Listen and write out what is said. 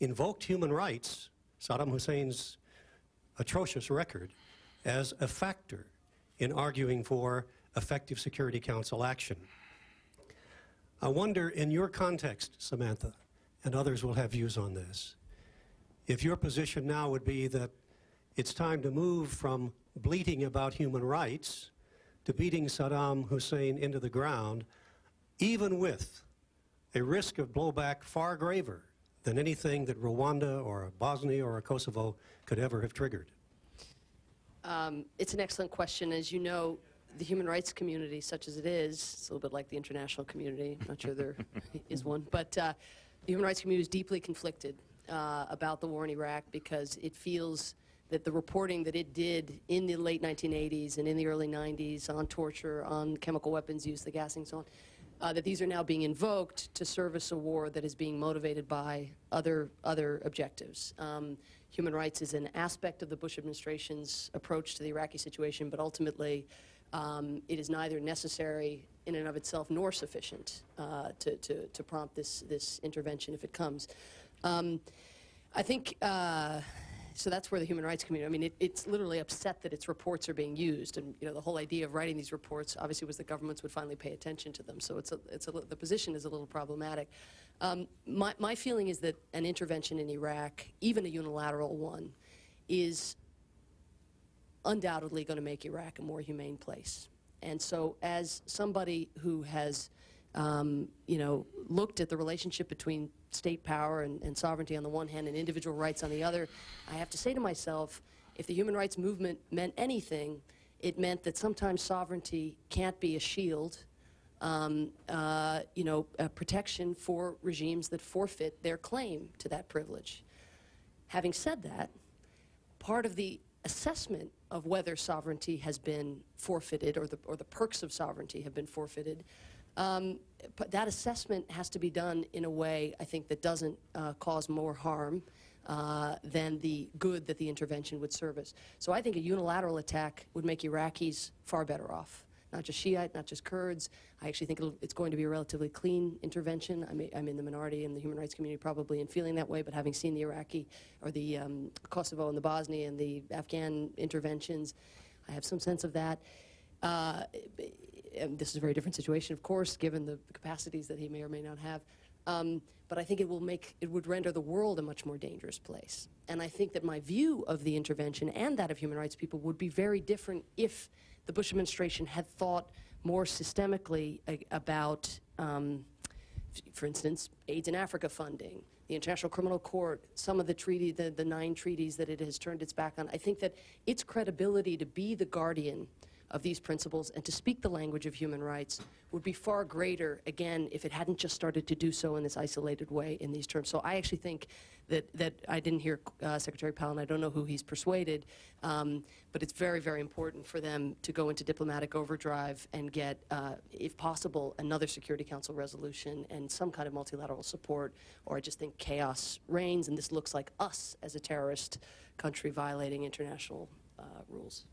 invoked human rights, Saddam Hussein's atrocious record, as a factor in arguing for effective Security Council action. I wonder, in your context, Samantha, and others will have views on this, if your position now would be that it's time to move from bleating about human rights to beating Saddam Hussein into the ground, even with a risk of blowback far graver than anything that Rwanda or Bosnia or Kosovo could ever have triggered? It's an excellent question. As you know, the human rights community, such as it is, it's a little bit like the international community. I'm not sure there is one, but the human rights community is deeply conflicted about the war in Iraq because it feels that the reporting that it did in the late 1980s and in the early 90s on torture, on chemical weapons use, the gassing, so on, that these are now being invoked to service a war that is being motivated by other objectives. Human rights is an aspect of the Bush administration's approach to the Iraqi situation, but ultimately it is neither necessary in and of itself nor sufficient to prompt this intervention if it comes. I think, so that's where the human rights community, I mean, it's literally upset that its reports are being used. And, you know, the whole idea of writing these reports obviously was that governments would finally pay attention to them. So the position is a little problematic. My feeling is that an intervention in Iraq, even a unilateral one, is undoubtedly going to make Iraq a more humane place. And so as somebody who has, you know, looked at the relationship between state power and sovereignty on the one hand and individual rights on the other, I have to say to myself, if the human rights movement meant anything, it meant that sometimes sovereignty can't be a shield, you know, a protection for regimes that forfeit their claim to that privilege. Having said that, part of the assessment of whether sovereignty has been forfeited or the perks of sovereignty have been forfeited, but that assessment has to be done in a way, I think, that doesn't cause more harm than the good that the intervention would service. So I think a unilateral attack would make Iraqis far better off. Not just Shiite, not just Kurds. I actually think it's going to be a relatively clean intervention. I'm in the minority in the human rights community probably in feeling that way, but having seen the Iraqi or the Kosovo and the Bosnia and the Afghan interventions, I have some sense of that. And this is a very different situation, of course, given the capacities that he may or may not have. But I think it would render the world a much more dangerous place. And I think that my view of the intervention and that of human rights people would be very different if the Bush administration had thought more systemically about, for instance, AIDS in Africa funding, the International Criminal Court, some of the 9 treaties that it has turned its back on. I think that its credibility to be the guardian of these principles and to speak the language of human rights would be far greater, again, if it hadn't just started to do so in this isolated way in these terms. So I actually think that I didn't hear Secretary Powell, and I don't know who he's persuaded, but it's very, very important for them to go into diplomatic overdrive and get, if possible, another Security Council resolution and some kind of multilateral support, or I just think chaos reigns, and this looks like us as a terrorist country violating international rules.